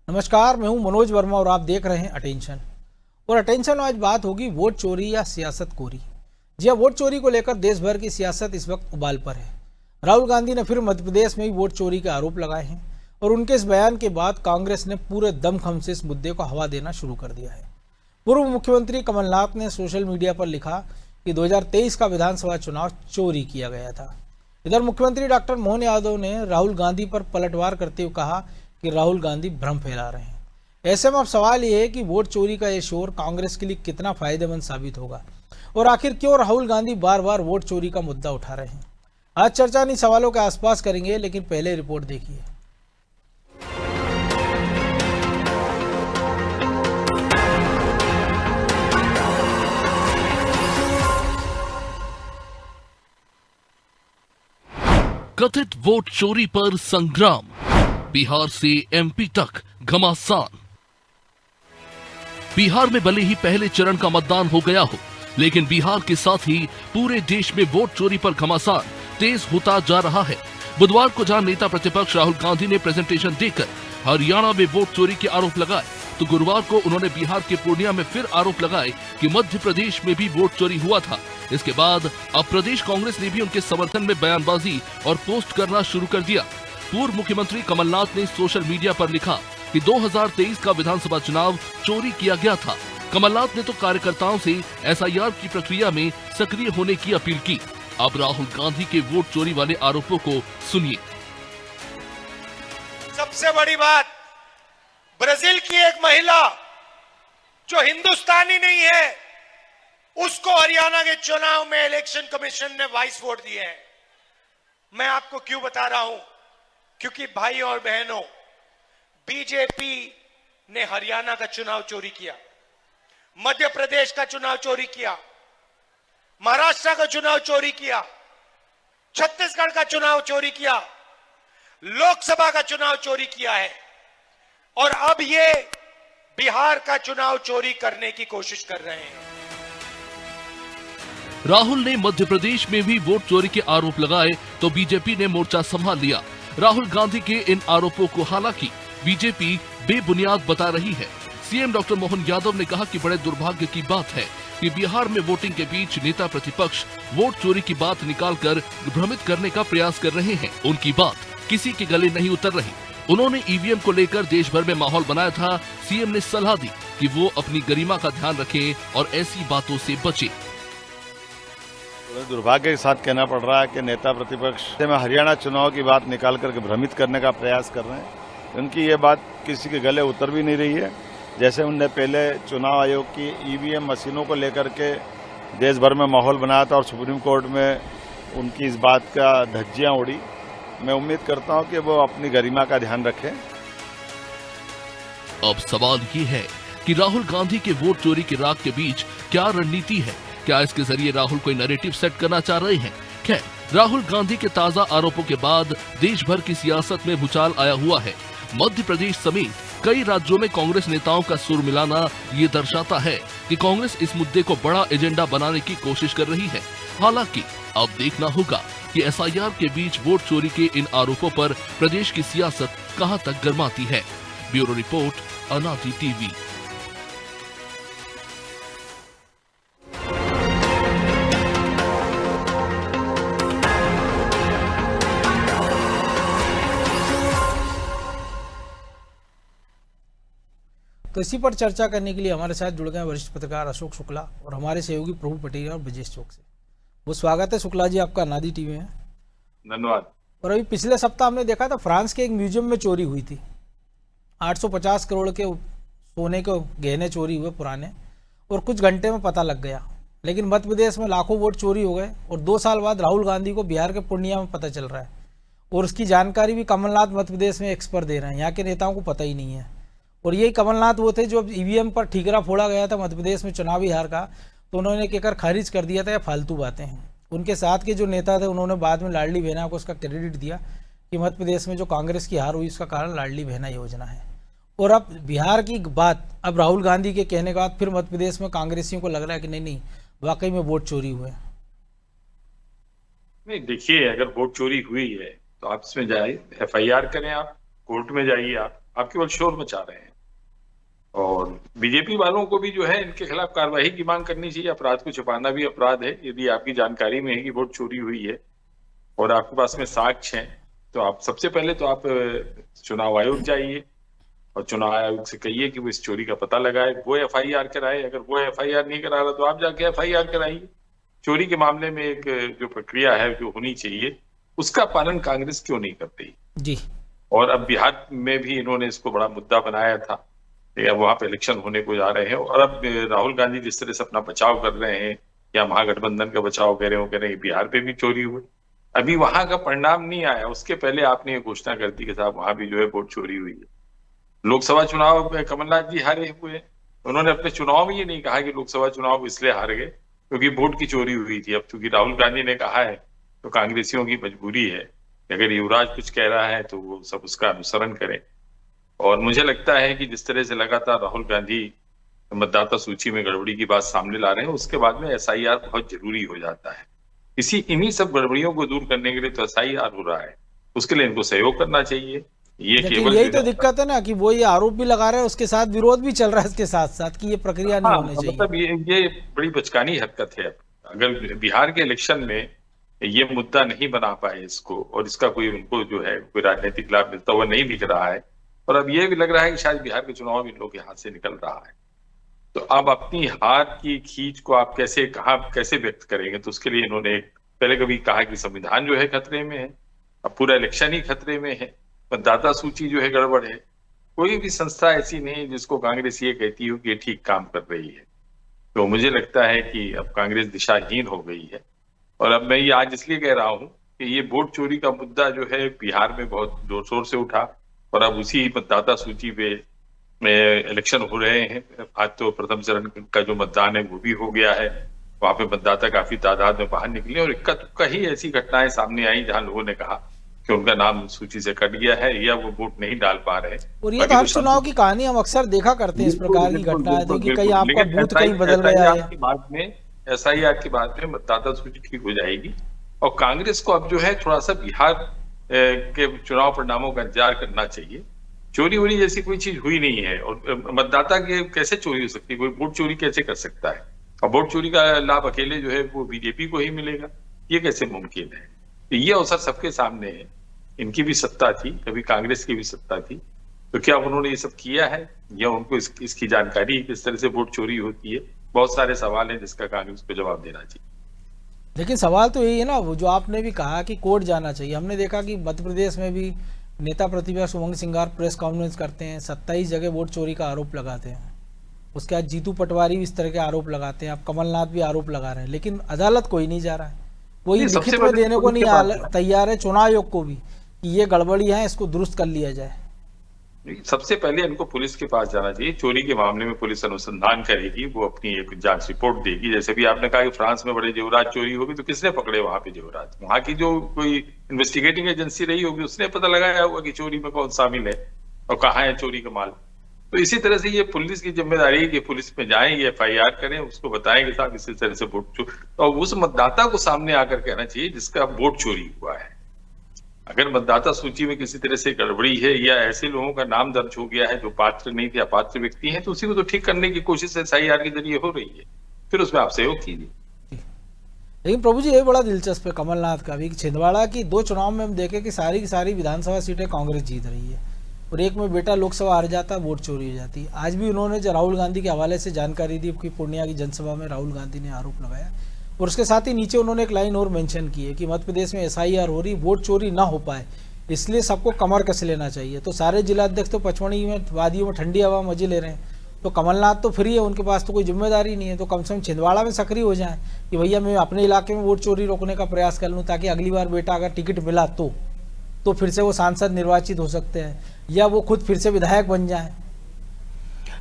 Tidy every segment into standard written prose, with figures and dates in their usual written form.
नमस्कार, मैं हूं मनोज वर्मा और आप देख रहे हैं अटेंशन। और अटेंशन आज बात होगी वोट चोरी या सियासत कोरी। जी हां, वोट चोरी को लेकर देश भर की सियासत इस वक्त उबाल पर है। राहुल गांधी ने फिर मध्य प्रदेश में भी वोट चोरी के आरोप लगाए हैं और उनके इस बयान के बाद कांग्रेस ने पूरे दमखम से इस मुद्दे को हवा देना शुरू कर दिया है। पूर्व मुख्यमंत्री कमलनाथ ने सोशल मीडिया पर लिखा कि 2023 का विधानसभा चुनाव चोरी किया गया था। इधर मुख्यमंत्री डॉक्टर मोहन यादव ने राहुल गांधी पर पलटवार करते हुए कहा कि राहुल गांधी भ्रम फैला रहे हैं। ऐसे में अब सवाल ये है कि वोट चोरी का ये शोर कांग्रेस के लिए कितना फायदेमंद साबित होगा और आखिर क्यों राहुल गांधी बार बार वोट चोरी का मुद्दा उठा रहे हैं। आज चर्चा इन सवालों के आसपास करेंगे, लेकिन पहले रिपोर्ट देखिए। कथित वोट चोरी पर संग्राम, बिहार से एमपी तक घमासान। बिहार में भले ही पहले चरण का मतदान हो गया हो, लेकिन बिहार के साथ ही पूरे देश में वोट चोरी पर घमासान तेज होता जा रहा है। बुधवार को जहां नेता प्रतिपक्ष राहुल गांधी ने प्रेजेंटेशन देकर हरियाणा में वोट चोरी के आरोप लगाए, तो गुरुवार को उन्होंने बिहार के पूर्णिया में फिर आरोप लगाए कि मध्य प्रदेश में भी वोट चोरी हुआ था। इसके बाद अब प्रदेश कांग्रेस ने भी उनके समर्थन में बयानबाजी और पोस्ट करना शुरू कर दिया। पूर्व मुख्यमंत्री कमलनाथ ने सोशल मीडिया पर लिखा कि 2023 का विधानसभा चुनाव चोरी किया गया था। कमलनाथ ने तो कार्यकर्ताओं से एसआईआर की प्रक्रिया में सक्रिय होने की अपील की। अब राहुल गांधी के वोट चोरी वाले आरोपों को सुनिए। सबसे बड़ी बात, ब्राजील की एक महिला जो हिंदुस्तानी नहीं है, उसको हरियाणा के चुनाव में इलेक्शन कमीशन ने वाइस वोट दिए हैं। मैं आपको क्यों बता रहा हूं? क्योंकि भाई और बहनों, बीजेपी ने हरियाणा का चुनाव चोरी किया, मध्य प्रदेश का चुनाव चोरी किया, महाराष्ट्र का चुनाव चोरी किया, छत्तीसगढ़ का चुनाव चोरी किया, लोकसभा का चुनाव चोरी किया है और अब ये बिहार का चुनाव चोरी करने की कोशिश कर रहे हैं। राहुल ने मध्य प्रदेश में भी वोट चोरी के आरोप लगाए तो बीजेपी ने मोर्चा संभाल लिया। राहुल गांधी के इन आरोपों को हालांकि बीजेपी बेबुनियाद बता रही है। सीएम डॉक्टर मोहन यादव ने कहा कि बड़े दुर्भाग्य की बात है कि बिहार में वोटिंग के बीच नेता प्रतिपक्ष वोट चोरी की बात निकालकर भ्रमित करने का प्रयास कर रहे हैं। उनकी बात किसी के गले नहीं उतर रही। उन्होंने ईवीएम को लेकर देश भर में माहौल बनाया था। सीएम ने सलाह दी कि वो अपनी गरिमा का ध्यान रखें और ऐसी बातों से बचे। दुर्भाग्य के साथ कहना पड़ रहा है कि नेता प्रतिपक्ष में हरियाणा चुनाव की बात निकाल करके भ्रमित करने का प्रयास कर रहे हैं। उनकी ये बात किसी के गले उतर भी नहीं रही है। जैसे उनने पहले चुनाव आयोग की ईवीएम मशीनों को लेकर के देश भर में माहौल बनाया था और सुप्रीम कोर्ट में उनकी इस बात का धज्जियां उड़ी। मैं उम्मीद करता हूं कि वो अपनी गरिमा का ध्यान रखें। अब सवाल ये है कि राहुल गांधी के वोट चोरी के राग के बीच क्या रणनीति है। क्या इसके जरिए राहुल कोई नैरेटिव सेट करना चाह रहे हैं? खैर, राहुल गांधी के ताजा आरोपों के बाद देश भर की सियासत में भूचाल आया हुआ है। मध्य प्रदेश समेत कई राज्यों में कांग्रेस नेताओं का सुर मिलाना ये दर्शाता है कि कांग्रेस इस मुद्दे को बड़ा एजेंडा बनाने की कोशिश कर रही है। हालांकि अब देखना होगा कि एसआईआर के बीच वोट चोरी के इन आरोपों पर प्रदेश की सियासत कहां तक गर्माती है। ब्यूरो रिपोर्ट, अनादि टीवी। तो इसी पर चर्चा करने के लिए हमारे साथ जुड़ गए वरिष्ठ पत्रकार अशोक शुक्ला और हमारे सहयोगी प्रभु पटेल और ब्रजेश चौक से। वो स्वागत है शुक्ला जी आपका अनादि टीवी में। धन्यवाद। और अभी पिछले सप्ताह हमने देखा था फ्रांस के एक म्यूजियम में चोरी हुई थी। 850 करोड़ के सोने के गहने चोरी हुए पुराने, और कुछ घंटे में पता लग गया। लेकिन मध्य प्रदेश में लाखों वोट चोरी हो गए और 2 साल बाद राहुल गांधी को बिहार के पूर्णिया में पता चल रहा है और उसकी जानकारी भी कमलनाथ मध्य प्रदेश में एक्स पर दे रहे हैं। यहाँ के नेताओं को पता ही नहीं है। और यही कमलनाथ वो थे जो ईवीएम पर ठीकरा फोड़ा गया था मध्य प्रदेश में चुनावी हार का, तो उन्होंने कहकर खारिज कर दिया था या फालतू बातें हैं। उनके साथ के जो नेता थे उन्होंने बाद में लाडली बहना को उसका क्रेडिट दिया कि मध्य प्रदेश में जो कांग्रेस की हार हुई उसका कारण लाडली बहना योजना है। और अब बिहार की बात, अब राहुल गांधी के कहने के बाद फिर मध्य प्रदेश में कांग्रेसियों को लग रहा है कि नहीं वाकई में वोट चोरी हुए। नहीं, देखिए, अगर वोट चोरी हुई है तो आप इसमें जाए, एफआईआर करें, आप कोर्ट में जाइए, आप आप केवल शोर मचा रहे हैं। और बीजेपी वालों को भी जो है इनके खिलाफ कार्रवाई की मांग करनी चाहिए। अपराध को छिपाना भी अपराध है। यदि आपकी जानकारी में है कि वोट चोरी हुई है और आपके पास में साक्ष्य हैं, तो आप सबसे पहले तो आप चुनाव आयोग जाइए और चुनाव आयोग से कहिए कि वो इस चोरी का पता लगाए, वो FIR कराए। अगर वो FIR नहीं करा रहा तो आप जाके FIR कराइए। चोरी के मामले में एक जो प्रक्रिया है जो होनी चाहिए, उसका पालन कांग्रेस क्यों नहीं करती जी। और अब बिहार में भी इन्होंने इसको बड़ा मुद्दा बनाया था। अब वहां पे इलेक्शन होने को जा रहे हैं और अब राहुल गांधी जिस तरह से अपना बचाव कर रहे हैं या महागठबंधन का बचाव कर रहे हो, कह रहे हैं बिहार पे भी चोरी हुई। अभी वहां का परिणाम नहीं आया, उसके पहले आपने ये घोषणा कर दी कि साहब वहां भी जो है वोट चोरी हुई है। लोकसभा चुनाव में कमलनाथ जी हारे हुए, उन्होंने अपने चुनाव में ये नहीं कहा कि लोकसभा चुनाव इसलिए हार गए क्योंकि वोट की चोरी हुई थी। अब चूंकि राहुल गांधी ने कहा है तो कांग्रेसियों की मजबूरी है, अगर युवराज कुछ कह रहा है तो वो सब उसका अनुसरण करें। और मुझे लगता है कि जिस तरह से लगातार राहुल गांधी मतदाता सूची में गड़बड़ी की बात सामने ला रहे हैं, उसके बाद में SIR बहुत जरूरी हो जाता है। इन्हीं सब गड़बड़ियों को दूर करने के लिए तो SIR हो रहा है, उसके लिए इनको सहयोग करना चाहिए। ये लेकिन केवल यही तो दिक्कत है ना कि वो ये आरोप भी लगा रहे हैं, उसके साथ विरोध भी चल रहा है इसके साथ साथ कि ये प्रक्रिया नहीं होनी चाहिए। मतलब ये बड़ी बचकानी हरकत है। अगर बिहार के इलेक्शन में ये मुद्दा नहीं बना पाए इसको और इसका कोई उनको जो है कोई राजनीतिक लाभ मिलता हुआ नहीं दिख रहा है, और अब ये भी लग रहा है कि शायद बिहार के चुनाव इन लोगों के हाथ से निकल रहा है, तो अब अपनी हार की खींच को आप कैसे व्यक्त करेंगे? तो उसके लिए इन्होंने पहले कभी कहा कि संविधान जो है खतरे में है, अब पूरा इलेक्शन ही खतरे में है, मतदाता सूची जो है गड़बड़ है। कोई भी संस्था ऐसी नहीं जिसको कांग्रेस ये कहती हो कि ये ठीक काम कर रही है। तो मुझे लगता है कि अब कांग्रेस दिशाहीन हो गई है। और अब मैं ये आज इसलिए कह रहा हूं कि ये वोट चोरी का मुद्दा जो है बिहार में बहुत जोर शोर से उठा और अब उसी मतदाता सूची पे इलेक्शन हो रहे हैं। आज तो प्रथम चरण का जो मतदान है वो भी हो गया है, वहां पे मतदाता काफी तादाद में बाहर निकले और इक्का दुक्का ही ऐसी घटनाएं सामने आई जहां लोगों ने कहा कि उनका नाम सूची से कट गया है या वो वोट नहीं डाल पा रहे। और ये तो हर चुनाव की कहानी हम अक्सर देखा करते हैं, इस प्रकार की घटनाएं तो कि कहीं आपका बूथ कहीं बदल गया है। SIR की बात में मतदाता सूची ठीक हो जाएगी और कांग्रेस को अब जो है थोड़ा सा बिहार के चुनाव परिणामों का इंतजार करना चाहिए। चोरी वोरी जैसी कोई चीज हुई नहीं है और मतदाता के कैसे चोरी हो सकती है? कोई वोट चोरी कैसे कर सकता है? और वोट चोरी का लाभ अकेले जो है वो बीजेपी को ही मिलेगा, ये कैसे मुमकिन है? तो ये अवसर सबके सामने है। इनकी भी सत्ता थी, कभी कांग्रेस की भी सत्ता थी, तो क्या उन्होंने ये सब किया है या उनको इसकी जानकारी किस तरह से वोट चोरी होती है? बहुत सारे सवाल हैं जिसका कांग्रेस को जवाब देना चाहिए। लेकिन सवाल तो यही है ना, वो जो आपने भी कहा कि कोर्ट जाना चाहिए। हमने देखा कि मध्य प्रदेश में भी नेता प्रतिपक्ष उमंग सिंगार प्रेस कॉन्फ्रेंस करते हैं, 27 जगह वोट चोरी का आरोप लगाते हैं। उसके बाद जीतू पटवारी भी इस तरह के आरोप लगाते हैं, अब कमलनाथ भी आरोप लगा रहे हैं, लेकिन अदालत कोई नहीं जा रहा है, कोई लिखित में देने को नहीं तैयार है चुनाव आयोग को भी कि ये गड़बड़ी है, इसको दुरुस्त कर लिया जाए। सबसे पहले इनको पुलिस के पास जाना चाहिए। चोरी के मामले में पुलिस अनुसंधान करेगी, वो अपनी एक जांच रिपोर्ट देगी। जैसे भी आपने कहा कि फ्रांस में बड़े जेवरात चोरी होगी, तो किसने पकड़े वहां पे जेवरात? वहां की जो कोई इन्वेस्टिगेटिंग एजेंसी रही होगी उसने पता लगाया होगा कि चोरी में कौन शामिल है और कहाँ है चोरी का माल। तो इसी तरह से ये पुलिस की जिम्मेदारी है कि पुलिस में जाएं, ये FIR करें, उसको बताएं कि साहब इसी तरह से वोट चोरी, और उस मतदाता को सामने आकर कहना चाहिए जिसका वोट चोरी हुआ है। अगर मतदाता सूची में किसी तरह से गड़बड़ी है या ऐसे लोगों का नाम दर्ज हो गया है जो पात्र नहीं थे, अपात्र व्यक्ति हैं, तो उसी को तो ठीक करने की कोशिश SIR के जरिए हो रही है, फिर उसमें आप सहयोग कीजिए। लेकिन प्रभु जी ये बड़ा दिलचस्प है कमलनाथ का भी, छिंदवाड़ा की 2 चुनाव में हम देखें कि सारी की सारी विधानसभा सीटें कांग्रेस जीत रही है और एक में बेटा लोकसभा हार जाता, वोट चोरी हो जाती। आज भी उन्होंने जो राहुल गांधी के हवाले से जानकारी दी कि पूर्णिया की जनसभा में राहुल गांधी ने आरोप लगाया, और उसके साथ ही नीचे उन्होंने एक लाइन और मेंशन की है कि मध्य प्रदेश में SIR हो रही, वोट चोरी ना हो पाए इसलिए सबको कमर कस लेना चाहिए। तो सारे जिलाध्यक्ष तो पचमढ़ी में वादियों में ठंडी हवा मजे ले रहे हैं, तो कमलनाथ तो फ्री है, उनके पास तो कोई जिम्मेदारी नहीं है, तो कम से कम छिंदवाड़ा में सक्रिय हो जाएं कि भैया मैं अपने इलाके में वोट चोरी रोकने का प्रयास कर लूँ, ताकि अगली बार बेटा अगर टिकट मिला तो फिर से वो सांसद निर्वाचित हो सकते हैं या वो खुद फिर से विधायक बन जाएं।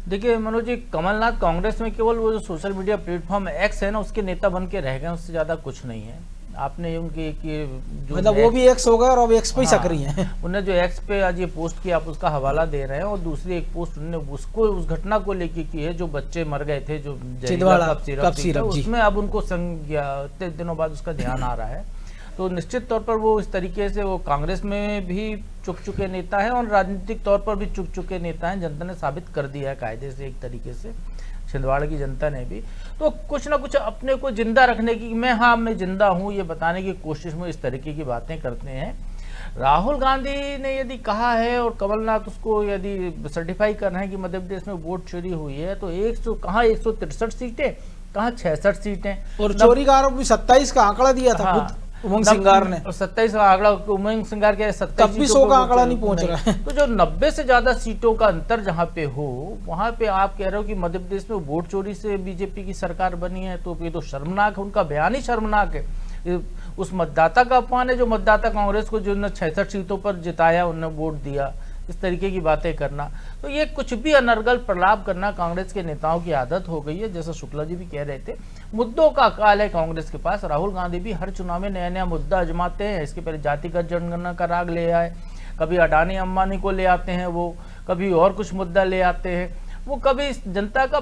देखिए मनोज जी, कमलनाथ कांग्रेस में केवल वो जो सोशल मीडिया प्लेटफॉर्म X है ना, उसके नेता बन के रह गए, उससे ज्यादा कुछ नहीं है। आपने उनके जो मतलब वो भी X हो गए और अब X पे ही सक्रिय हैं। उन्होंने जो X पे आज ये पोस्ट किया, आप उसका हवाला दे रहे हैं, और दूसरी एक पोस्ट उन्होंने उसको उस घटना को लेके की है जो बच्चे मर गए थे, जो कप सिरप, उसमें अब उनको दिनों बाद उसका ध्यान आ रहा है। तो निश्चित तौर पर वो इस तरीके से वो कांग्रेस में भी चुक चुके नेता हैं और राजनीतिक तौर पर भी चुक चुके नेता हैं। जनता ने साबित कर दिया है कायदे से, एक तरीके से छिंदवाड़ा की जनता ने भी। तो कुछ ना कुछ अपने को जिंदा रखने की, मैं जिंदा हूँ ये बताने की कोशिश में इस तरीके की बातें करते हैं। राहुल गांधी ने यदि कहा है और कमलनाथ उसको यदि सर्टिफाई कर रहे हैं कि मध्य प्रदेश में वोट चोरी हुई है, तो 163 सीटें, कहाँ 66 सीटें, और चोरी का आरोप भी 27 का आंकड़ा दिया था खुद उमंग सिंगार ने। 27 का आंकड़ा उमंग सिंगार के 27 100 का आंकड़ा नहीं पहुंच रहा है। तो जो 90 से ज्यादा सीटों का अंतर जहां पे हो, वहां पे आप कह रहे हो कि मध्य प्रदेश में वोट चोरी से बीजेपी की सरकार बनी है, तो ये तो शर्मनाक है। उनका बयान ही शर्मनाक है। उस मतदाता का अपमान है जो मतदाता कांग्रेस को जो 66 सीटों पर जिताया, उन्होंने वोट दिया, इस तरीके की बातें करना। तो ये कुछ भी अनर्गल प्रलाप करना कांग्रेस के नेताओं की आदत हो गई है। जैसा शुक्ला जी भी कह रहे थे, मुद्दों का अकाल है कांग्रेस के पास। राहुल गांधी भी हर चुनाव में नया नया मुद्दा आजमाते हैं। इसके पहले जातिगत जनगणना का राग ले आए, कभी अडानी अंबानी को ले आते हैं वो, कभी और कुछ मुद्दा ले आते हैं वो, कभी जनता का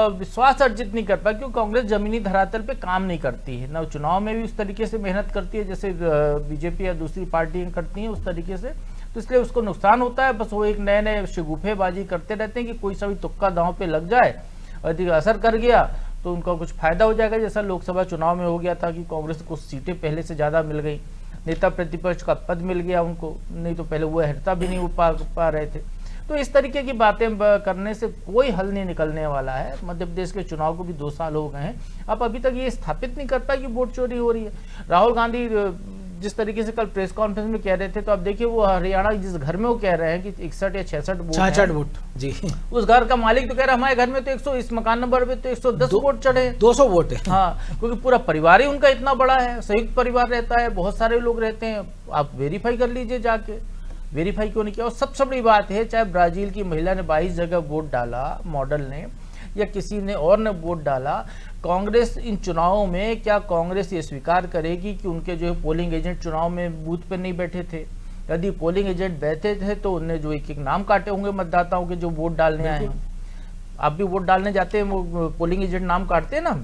विश्वास अर्जित नहीं कर पाए, क्योंकि कांग्रेस जमीनी धरातल पे काम नहीं करती है ना। चुनाव में भी उस तरीके से मेहनत करती है जैसे बीजेपी या दूसरी पार्टियां करती हैं, उस तरीके से। तो इसलिए उसको नुकसान होता है। बस वो एक नए नए शगुफेबाजी करते रहते हैं कि कोई सा भी तुक्का दांव पे लग जाए, यदि असर कर गया तो उनका कुछ फायदा हो जाएगा। जैसा लोकसभा चुनाव में हो गया था कि कांग्रेस को सीटें पहले से ज़्यादा मिल गई, नेता प्रतिपक्ष का पद मिल गया उनको, नहीं तो पहले वो हरता भी नहीं पा रहे थे। तो इस तरीके की बातें करने से कोई हल नहीं निकलने वाला है। मध्य प्रदेश के चुनाव को भी 2 साल हो गए हैं, आप अभी तक ये स्थापित नहीं कर पाए कि वोट चोरी हो रही है। राहुल गांधी जिस तरीके से कल प्रेस कॉन्फ्रेंस में कह रहे थे, तो आप देखिए वो हरियाणा जिस घर में वो कह रहे हैं कि 61 या 66 वोट जी, उस घर का मालिक तो कह रहा है हमारे घर में तो 100, इस मकान नंबर पे तो 110 वोट चढ़े, 200 वोट है। हाँ, क्योंकि पूरा परिवार ही उनका इतना बड़ा है, संयुक्त परिवार रहता है, बहुत सारे लोग रहते हैं। आप वेरीफाई कर लीजिए जाके, वेरीफाई क्यों नहीं किया। और सबसे बड़ी बात है, चाहे ब्राजील की महिला ने 22 जगह वोट डाला, मॉडल ने या किसी ने और ने वोट डाला, कांग्रेस इन चुनावों में, क्या कांग्रेस ये स्वीकार करेगी कि उनके जो पोलिंग एजेंट चुनाव में बूथ पर नहीं बैठे थे? यदि पोलिंग एजेंट बैठे थे तो उनने जो एक एक नाम काटे होंगे मतदाताओं के जो वोट डालने आए हैं। आप भी वोट डालने जाते हैं, वो पोलिंग एजेंट नाम काटते हैं ना,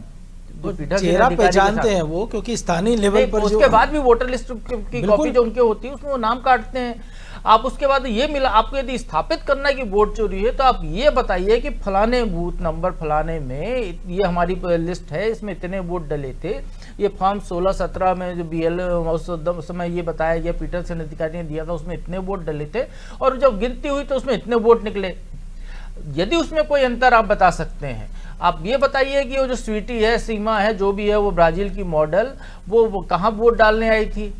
चेहरा पहचानते हैं वो, क्योंकि स्थानीय लेवल पर उसके बाद भी वोटर लिस्ट की कॉपी जो उनके होती है उसमें वो नाम काटते हैं। आप उसके बाद ये मिला, आपको यदि स्थापित करना है कि वोट चोरी है, तो आप ये बताइए कि फलाने बूथ नंबर फलाने में ये हमारी लिस्ट है, इसमें इतने वोट डले थे। ये फॉर्म 16-17 में जो BL उस समय ये बताया गया, पीटरसन अधिकारी ने दिया था, उसमें इतने वोट डले थे, और जब गिनती हुई तो उसमें इतने वोट निकले। यदि उसमें कोई अंतर आप बता सकते हैं, आप ये बताइए कि वो जो स्वीटी है, सीमा है, जो भी है, वो ब्राजील की मॉडल, वो कहाँ वोट डालने आई थी?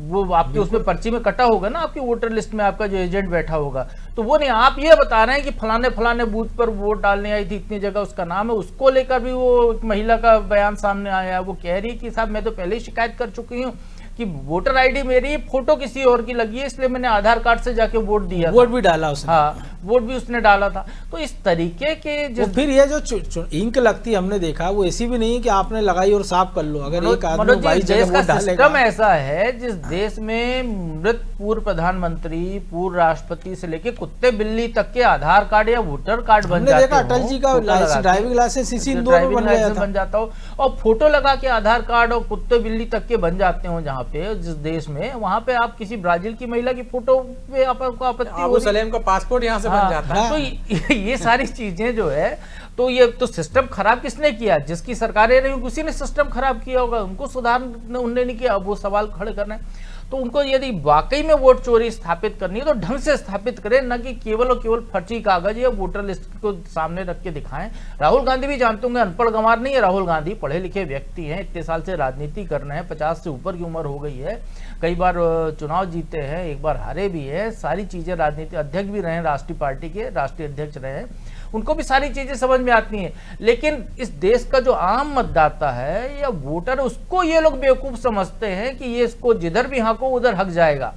वो आपके उसमें पर्ची में कटा होगा ना, आपकी वोटर लिस्ट में आपका जो एजेंट बैठा होगा, तो वो नहीं। आप ये बता रहे हैं कि फलाने फलाने बूथ पर वोट डालने आई थी, इतनी जगह उसका नाम है। उसको लेकर भी वो महिला का बयान सामने आया, वो कह रही कि साहब मैं तो पहले ही शिकायत कर चुकी हूँ कि वोटर आईडी मेरी, फोटो किसी और की लगी है, इसलिए मैंने आधार कार्ड से जाके वोट दिया, वोट भी डाला उसने। हाँ, वोट भी उसने डाला था। तो इस तरीके के फिर ये जो इंक लगती है, हमने देखा वो ऐसी भी नहीं कि आपने लगाई और साफ कर लो। अगर एक आदमी 22 जगह वोट डालेगा, सिस्टम ऐसा है जिस देश में मृत पूर्व प्रधानमंत्री, पूर्व राष्ट्रपति से लेके कुत्ते बिल्ली तक के आधार कार्ड या वोटर कार्ड बन जाते हैं। अटल जी का ड्राइविंग लाइसेंस इसी इंदौर में बन जाता हो, और फोटो लगा के आधार कार्ड और कुत्ते बिल्ली तक के बन जाते हो। जहाँ पे जिस देश में, वहां पे आप किसी ब्राजील की महिला की फोटो पे आपको आपत्ति हो, सलेम का पासपोर्ट यहाँ से बन जाता है। तो ये सारी चीजें जो है, तो ये तो सिस्टम खराब किसने किया? जिसकी सरकारें रही उसी ने सिस्टम खराब किया होगा, उनको सुधार उनने नहीं किया। अब वो सवाल खड़े करना है, तो उनको यदि वाकई में वोट चोरी स्थापित करनी है तो ढंग से स्थापित करें, न कि केवल और केवल फर्जी कागज या वोटर लिस्ट को सामने रख के दिखाएं। राहुल गांधी भी जानते होंगे, अनपढ़ गंवार नहीं है राहुल गांधी, पढ़े लिखे व्यक्ति हैं, इतने साल से राजनीति कर रहे हैं, 50 से ऊपर की उम्र हो गई है, कई बार चुनाव जीते हैं, एक बार हारे भी है, सारी चीजें, राजनीति अध्यक्ष भी रहे, राष्ट्रीय पार्टी के राष्ट्रीय अध्यक्ष रहे हैं, उनको भी सारी चीजें समझ में आती हैं। लेकिन इस देश का जो आम मतदाता है या वोटर, उसको ये लोग बेवकूफ समझते हैं कि ये इसको जिधर भी हाँको उधर हक जाएगा।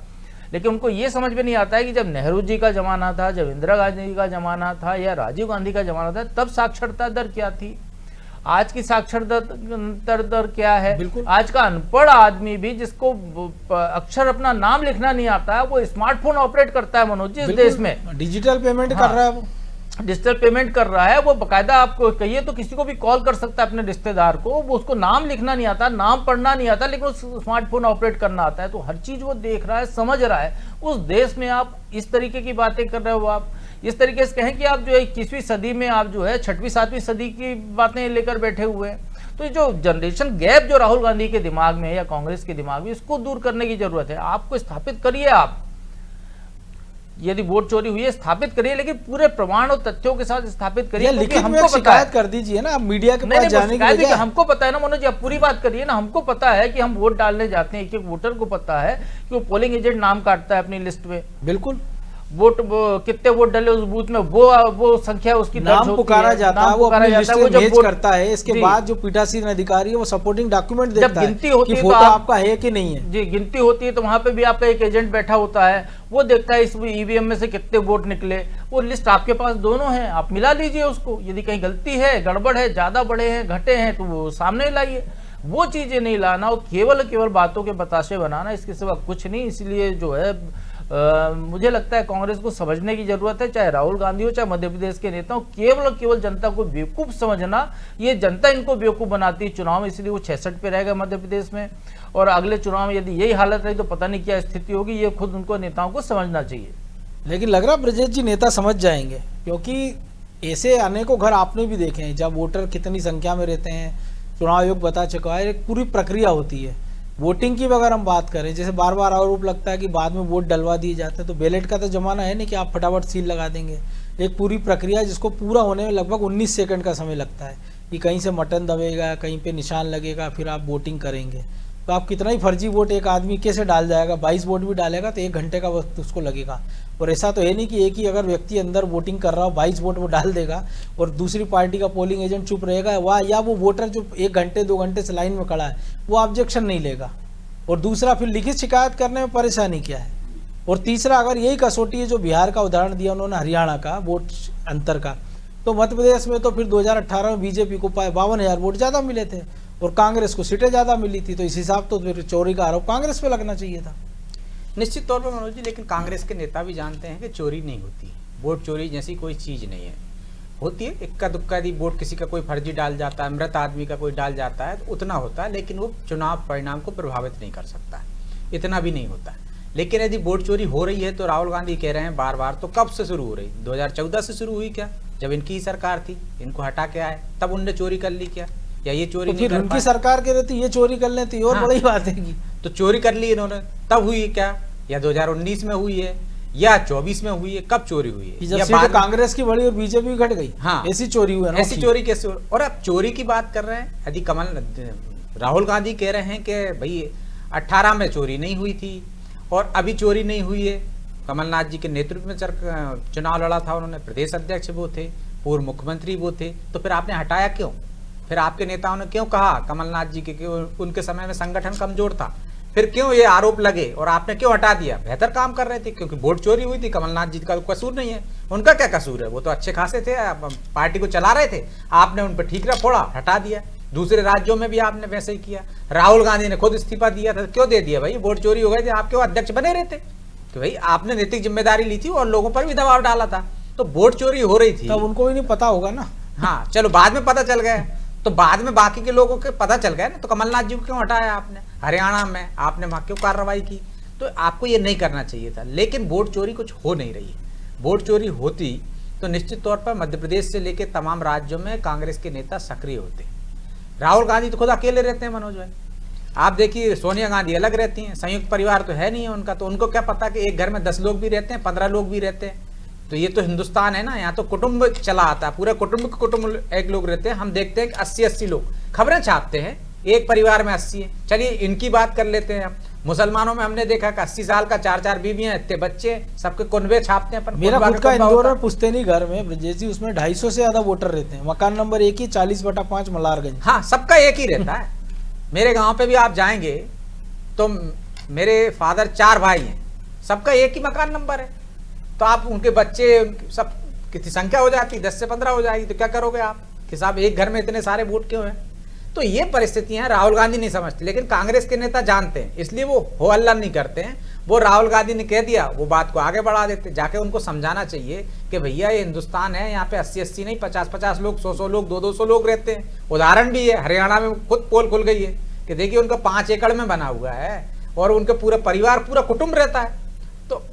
लेकिन उनको ये समझ में नहीं आता है कि जब नेहरू जी का जमाना था, जब इंदिरा गांधी का जमाना था या राजीव गांधी का जमाना था, तब साक्षरता दर क्या थी, आज की साक्षरता दर क्या है। आज का अनपढ़ आदमी भी, जिसको अक्षर अपना नाम लिखना नहीं आता है, वो स्मार्टफोन ऑपरेट करता है मनोज जी इस देश में, डिजिटल पेमेंट कर रहा है वो। डिजिटल पेमेंट कर रहा है, वो बकायदा आपको कहिए तो किसी को भी कॉल कर सकता है अपने रिश्तेदार को, वो उसको नाम लिखना नहीं आता, नाम पढ़ना नहीं आता, लेकिन उस स्मार्टफोन ऑपरेट करना आता है। तो हर चीज वो देख रहा है, समझ रहा है। उस देश में आप इस तरीके की बातें कर रहे हो, आप इस तरीके से कहें कि आप जो है 21वीं सदी में आप जो है 6वीं 7वीं सदी की बातें लेकर बैठे हुए हैं। तो ये जो जनरेशन गैप जो राहुल गांधी के दिमाग में या कांग्रेस के दिमाग में, इसको दूर करने की जरूरत है। आपको स्थापित करिए, आप यदि वोट चोरी हुई है स्थापित करिए, लेकिन पूरे प्रमाण और तथ्यों के साथ स्थापित करिए। लिखित में एक शिकायत कर दीजिए ना, मीडिया के पास जाने की बजाय। हमको पता है ना मनोज, आप पूरी बात करिए ना। हमको पता है कि हम वोट डालने जाते हैं, एक एक वोटर को पता है कि वो पोलिंग एजेंट नाम काटता है अपनी लिस्ट में। बिल्कुल, वोट कितने वोट डाले उस बूथ में, वो संख्या उसकी नाम पुकारा जाता है, वो अपनी लिस्ट में भेज करता है। इसके बाद जो पीठासीन अधिकारी है वो सपोर्टिंग डॉक्यूमेंट देता है, जब गिनती होती है फोटो आपका है कि नहीं है। जी, गिनती होती है तो वहां पे भी आपका एक एजेंट बैठा होता है, वो देखता है इस ईवीएम में से कितने वोट निकले। वो लिस्ट आपके पास दोनों है, आप मिला लीजिए उसको। यदि कहीं गलती है, गड़बड़ है, ज्यादा बढ़े हैं, घटे हैं, तो वो सामने लाइए। वो चीजें नहीं लाना, और केवल बातों के बताशे बनाना, इसके सिवा कुछ नहीं। इसलिए जो है मुझे लगता है कांग्रेस को समझने की जरूरत है, चाहे राहुल गांधी हो, चाहे मध्य प्रदेश के नेता हो। केवल जनता को बेवकूफ समझना, ये जनता इनको बेवकूफ बनाती है चुनाव में, इसलिए वो 66 पे रहेगा मध्य प्रदेश में। और अगले चुनाव में यदि यही हालत रही तो पता नहीं क्या स्थिति होगी। ये खुद उनको नेताओं को समझना चाहिए। लेकिन लग रहा ब्रजेश जी नेता समझ जाएंगे, क्योंकि ऐसे अनेकों घर आपने भी देखे हैं जब वोटर कितनी संख्या में रहते हैं। चुनाव आयोग बता चुका है, एक पूरी प्रक्रिया होती है। वोटिंग की अगर हम बात करें, जैसे बार बार आरोप लगता है कि बाद में वोट डलवा दिए जाते हैं, तो बैलेट का तो जमाना है नहीं कि आप फटाफट सील लगा देंगे। एक पूरी प्रक्रिया जिसको पूरा होने में लगभग 19 सेकंड का समय लगता है, कि कहीं से बटन दबेगा, कहीं पे निशान लगेगा, फिर आप वोटिंग करेंगे। तो आप कितना ही फर्जी वोट एक आदमी कैसे डाल जाएगा, 22 वोट भी डालेगा तो 1 घंटे का वक्त उसको लगेगा। और ऐसा तो है नहीं कि एक ही अगर व्यक्ति अंदर वोटिंग कर रहा हो 22 वोट वो डाल देगा और दूसरी पार्टी का पोलिंग एजेंट चुप रहेगा, वाह, या वो वोटर जो 1 घंटे 2 घंटे से लाइन में खड़ा है वो ऑब्जेक्शन नहीं लेगा। और दूसरा, फिर लिखित शिकायत करने में परेशानी क्या है। और तीसरा, अगर यही कसौटी है जो बिहार का उदाहरण दिया उन्होंने, हरियाणा का वोट अंतर का, तो मध्य प्रदेश में तो फिर 2018 में बीजेपी को 52,000 वोट ज़्यादा मिले थे और कांग्रेस को सीटें ज़्यादा मिली थी। तो इस हिसाब तो फिर चोरी का आरोप कांग्रेस पे लगना चाहिए था। निश्चित तौर पर मनोज जी, लेकिन कांग्रेस के नेता भी जानते हैं कि चोरी नहीं होती। वोट चोरी जैसी कोई चीज़ नहीं है। होती है इक्का दुक्का दी वोट, किसी का कोई फर्जी डाल जाता है, मृत आदमी का कोई डाल जाता है, तो उतना होता है, लेकिन वो चुनाव परिणाम को प्रभावित नहीं कर सकता, इतना भी नहीं होता। लेकिन यदि वोट चोरी हो रही है तो राहुल गांधी कह रहे हैं बार बार, तो कब से शुरू हो रही? 2014 से शुरू हुई क्या, जब इनकी ही सरकार थी, इनको हटा के आए, तब उनने चोरी कर ली क्या? या ये चोरी तो फिर उनकी सरकार के रहती ये चोरी कर लेती और बड़ी बात है। तो चोरी कर ली इन्होंने, तब हुई क्या? या 2019 में हुई है या 24 में हुई है? कब चोरी हुई है? जब सीटें कांग्रेस की बढ़ी और बीजेपी घट गई, हाँ, ऐसी चोरी हुई है। ऐसी चोरी कैसे? और अब चोरी की बात कर रहे हैं, यदि राहुल गांधी कह रहे हैं कि भाई 18 में चोरी नहीं हुई थी और अभी चोरी नहीं हुई है। कमलनाथ जी के नेतृत्व में चुनाव लड़ा था उन्होंने, प्रदेश अध्यक्ष वो थे, पूर्व मुख्यमंत्री वो थे, तो फिर आपने हटाया क्यों? फिर आपके नेताओं ने क्यों कहा कमलनाथ जी के कि उनके समय में संगठन कमजोर था? फिर क्यों ये आरोप लगे और आपने क्यों हटा दिया? बेहतर काम कर रहे थे, क्योंकि वोट चोरी हुई थी। कमलनाथ जी का कसूर नहीं है, उनका क्या कसूर है? वो तो अच्छे खासे थे, पार्टी को चला रहे थे, आपने उन पर ठीकरा फोड़ा, हटा दिया। दूसरे राज्यों में भी आपने वैसे ही किया। राहुल गांधी ने खुद इस्तीफा दिया था, क्यों दे दिया? भाई वोट चोरी हो गए थे, आप क्यों अध्यक्ष बने रहते? कि भाई आपने नैतिक जिम्मेदारी ली थी और लोगों पर भी दबाव डाला था, तो वोट चोरी हो रही थी, तब उनको भी नहीं पता होगा ना। हाँ चलो, बाद में पता चल गया, तो बाद में बाकी के लोगों के पता चल गया ना, तो कमलनाथ जी को क्यों हटाया आपने? हरियाणा में आपने वहां क्यों कार्रवाई की? तो आपको ये नहीं करना चाहिए था। लेकिन वोट चोरी कुछ हो नहीं रही है। वोट चोरी होती तो निश्चित तौर पर मध्य प्रदेश से लेकर तमाम राज्यों में कांग्रेस के नेता सक्रिय होते। राहुल गांधी तो खुद अकेले रहते हैं मनोज भाई। आप देखिए, सोनिया गांधी अलग रहती हैं, संयुक्त परिवार तो है नहीं है उनका, तो उनको क्या पता कि एक घर में 10 लोग भी रहते हैं, 15 लोग भी रहते हैं। तो ये तो हिंदुस्तान है ना, यहाँ तो कुटुंब चला आता है, पूरे कुटुंब एक लोग रहते हैं। हम देखते हैं कि 80-80 लोग खबरें छापते हैं, एक परिवार में 80 है। चलिए इनकी बात कर लेते हैं। मुसलमानों में हमने देखा कि 80 साल का 4-4 बीवियां, इतने बच्चे, सबके कुनबे छापते हैं। मेरा खुद का इंदौर और पुश्तैनी घर में ब्रजेश जी, उसमें 250 से ज्यादा वोटर रहते हैं। मकान नंबर 1 ही 40/5 मल्हारगंज। हाँ, सबका एक ही रहता है। मेरे गाँव पे भी आप जाएंगे तो मेरे फादर 4 भाई हैं, सबका एक ही मकान नंबर है। तो आप उनके बच्चे सब कितनी संख्या हो जाती, 10 से 15 हो जाएगी, तो क्या करोगे आप कि साहब एक घर में इतने सारे वोट क्यों हैं? तो ये परिस्थितियां राहुल गांधी नहीं समझते, लेकिन कांग्रेस के नेता जानते हैं, इसलिए वो हो हल्ला नहीं करते हैं। वो राहुल गांधी ने कह दिया वो बात को आगे बढ़ा देते। जाके उनको समझाना चाहिए कि भैया ये हिंदुस्तान है, यहाँ पे 80-80 नहीं 50-50 लोग, 100-100 लोग, 200-200 लोग रहते हैं। उदाहरण भी है, हरियाणा में खुद पोल खुल गई है कि देखिए उनका 5 एकड़ में बना हुआ है और उनके पूरा परिवार, पूरा कुटुंब रहता है। तो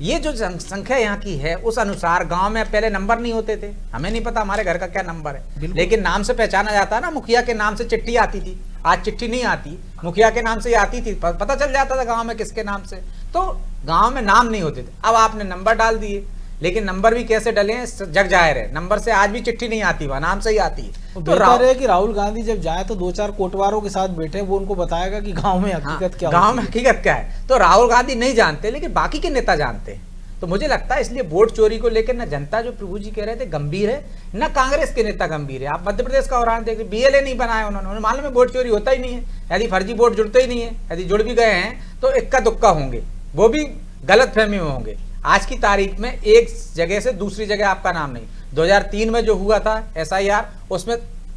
ये जो जनसंख्या यहाँ की है उस अनुसार गांव में पहले नंबर नहीं होते थे, हमें नहीं पता हमारे घर का क्या नंबर है, लेकिन नाम से पहचाना जाता है ना। मुखिया के नाम से चिट्ठी आती थी, आज चिट्ठी नहीं आती, मुखिया के नाम से आती थी, पता चल जाता था गांव में किसके नाम से। तो गांव में नाम नहीं होते थे, अब आपने नंबर डाल दिए, लेकिन नंबर भी कैसे डले जग जाहिर है, नंबर से आज भी चिट्ठी नहीं आती, वह नाम से ही आती है। तो बेहतर है कि राहुल गांधी जब जाए तो 2-4 कोटवारों के साथ बैठे, वो उनको बताएगा कि गांव में हकीकत क्या है। गांव में हकीकत क्या है। तो राहुल गांधी नहीं जानते, लेकिन बाकी के नेता जानते हैं। तो मुझे लगता है इसलिए वोट चोरी को लेकर ना जनता, जो प्रभु जी कह रहे थे, गंभीर है, ना कांग्रेस के नेता गंभीर है। आप मध्य प्रदेश का उदाहरण देख, BLA नहीं बनाया उन्होंने, मालूम है वोट चोरी होता ही नहीं है। यदि फर्जी वोट जुड़ते ही नहीं है, यदि जुड़ भी गए हैं तो इक्का दुक्का होंगे, वो भी गलत फहमी में होंगे। आज की तारीख में एक जगह से दूसरी जगह आपका नाम नहीं। 2003 में जो हुआ था SIR, उसमें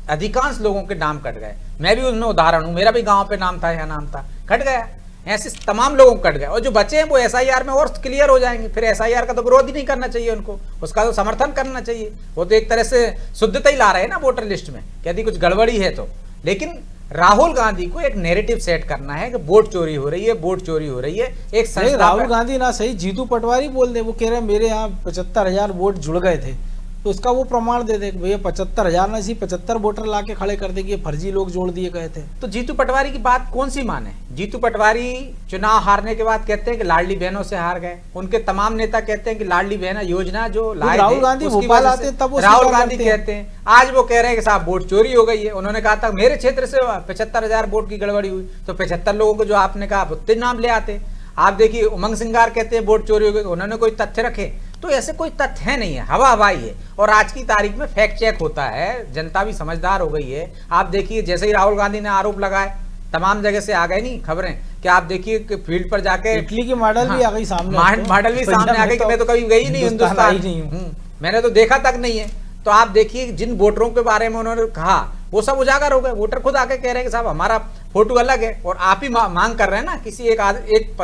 अधिकांश लोगों के नाम कट गए, मैं भी उसमें उदाहरण हूं, मेरा भी गांव पे नाम था, यहाँ नाम था, कट गया। ऐसे तमाम लोगों को कट गए, और जो बचे हैं वो SIR में और क्लियर हो जाएंगे। फिर SIR का तो विरोध ही नहीं करना चाहिए उनको, उसका तो समर्थन करना चाहिए। वो तो एक तरह से शुद्धता ही ला रहे हैं ना वोटर लिस्ट में, कि यदि कुछ गड़बड़ी है तो। लेकिन राहुल गांधी को एक नैरेटिव सेट करना है कि वोट चोरी हो रही है, वोट चोरी हो रही है। एक संस्था, राहुल गांधी ना सही जीतू पटवारी बोल दे, वो कह रहे हैं मेरे यहाँ 75,000 वोट जुड़ गए थे, तो उसका वो प्रमाण दे दे भैया 75,000 ना, 75 वोटर ला के खड़े कर दे कि ये फर्जी लोग जोड़ दिए गए थे। तो जीतू पटवारी की बात कौन सी माने। जीतू पटवारी चुनाव हारने के बाद कहते हैं कि लाडली बहनों से हार गए। उनके तमाम नेता कहते हैं कि लाडली बहना योजना जो लाए राहुल गांधी भोपाल आते तब वो राहुल गांधी कहते हैं, आज वो कह रहे हैं कि साहब वोट चोरी हो गई है। उन्होंने कहा था मेरे क्षेत्र से 75,000 वोट की गड़बड़ी हुई, तो 75 लोगों को जो आपने कहा उतने नाम ले आते। आप देखिए उमंग सिंगार कहते हैं वोट चोरी हो गई, उन्होंने कोई तथ्य रखे? तो ऐसे कोई तथ्य है नहीं है, हवा हवाई है। और आज की तारीख में फैक्ट चेक होता है, जनता भी समझदार हो गई है। आप देखिए जैसे ही राहुल गांधी ने आरोप लगाए, तमाम जगह से आ गए नहीं खबरें कि आप देखिए कि फील्ड पर जाके इटली की मॉडल भी आ गई सामने, मॉडल भी सामने आ गई कि मैं तो कभी गई नहीं हिंदुस्तान नहीं हूँ, मैंने तो देखा तक नहीं है। तो आप देखिए जिन वोटरों के बारे में उन्होंने कहा वो सब उजागर हो गए। वोटर खुद आके कह रहे हैं कि साहब हमारा फोटो अलग है, और आप ही मांग कर रहे हैं ना किसी एक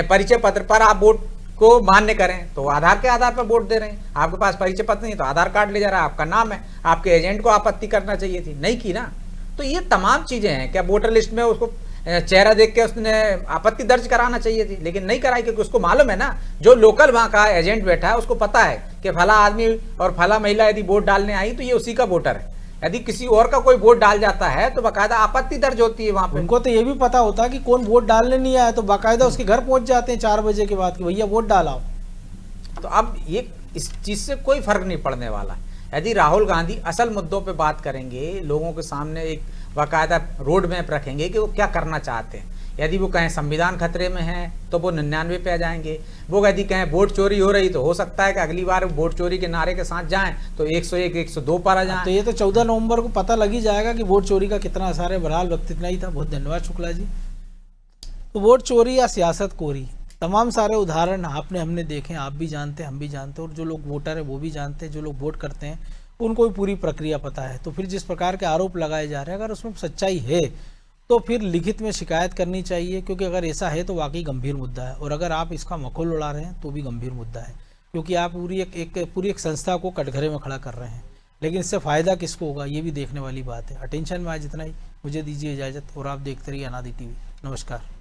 परिचय पत्र पर आप वोट को मान्य करें, तो आधार के आधार पर वोट दे रहे हैं। आपके पास परिचय पत्र नहीं तो आधार कार्ड ले जा रहा है, आपका नाम है, आपके एजेंट को आपत्ति करना चाहिए थी, नहीं की ना। तो ये तमाम चीजें हैं। क्या वोटर लिस्ट में उसको चेहरा देख के उसने आपत्ति दर्ज कराना चाहिए थी, लेकिन नहीं कराई, क्योंकि उसको मालूम है ना, जो लोकल वहां का एजेंट बैठा है उसको पता है कि फला आदमी और फला महिला यदि वोट डालने आई तो ये उसी का वोटर है। यदि किसी और का कोई वोट डाल जाता है तो बाकायदा आपत्ति दर्ज होती है वहां पे। उनको तो ये भी पता होता है कि कौन वोट डालने नहीं आया, तो बाकायदा उसके घर पहुंच जाते हैं 4 बजे के बाद कि भैया वोट डालाओ। तो अब ये इस चीज से कोई फर्क नहीं पड़ने वाला। यदि राहुल गांधी असल मुद्दों पे बात करेंगे, लोगों के सामने एक बाकायदा रोड मैप रखेंगे कि वो क्या करना चाहते हैं। यदि वो कहें संविधान खतरे में है तो वो 99 पे आ जाएंगे। वो यदि कहें वोट चोरी हो रही तो हो सकता है कि अगली बार वोट चोरी के नारे के साथ जाएं तो 101, 102 पर आ जाएं। तो ये तो 14 नवंबर को पता लग ही जाएगा कि वोट चोरी का कितना असर है। बहरहाल वक्त इतना ही था, बहुत धन्यवाद शुक्ला जी। तो वोट चोरी या सियासतखोरी, तमाम सारे उदाहरण आपने हमने देखे, आप भी जानते हैं, हम भी जानते हैं, और जो लोग वोटर है वो भी जानते हैं, जो लोग वोट करते हैं उनको भी पूरी प्रक्रिया पता है। तो फिर जिस प्रकार के आरोप लगाए जा रहे हैं, अगर उसमें सच्चाई है तो फिर लिखित में शिकायत करनी चाहिए, क्योंकि अगर ऐसा है तो वाकई गंभीर मुद्दा है। और अगर आप इसका मखौल उड़ा रहे हैं तो भी गंभीर मुद्दा है, क्योंकि आप पूरी एक संस्था को कटघरे में खड़ा कर रहे हैं। लेकिन इससे फ़ायदा किसको होगा ये भी देखने वाली बात है। अटेंशन में आज इतना ही, मुझे दीजिए इजाज़त, और आप देखते रहिए अनादि TV। नमस्कार।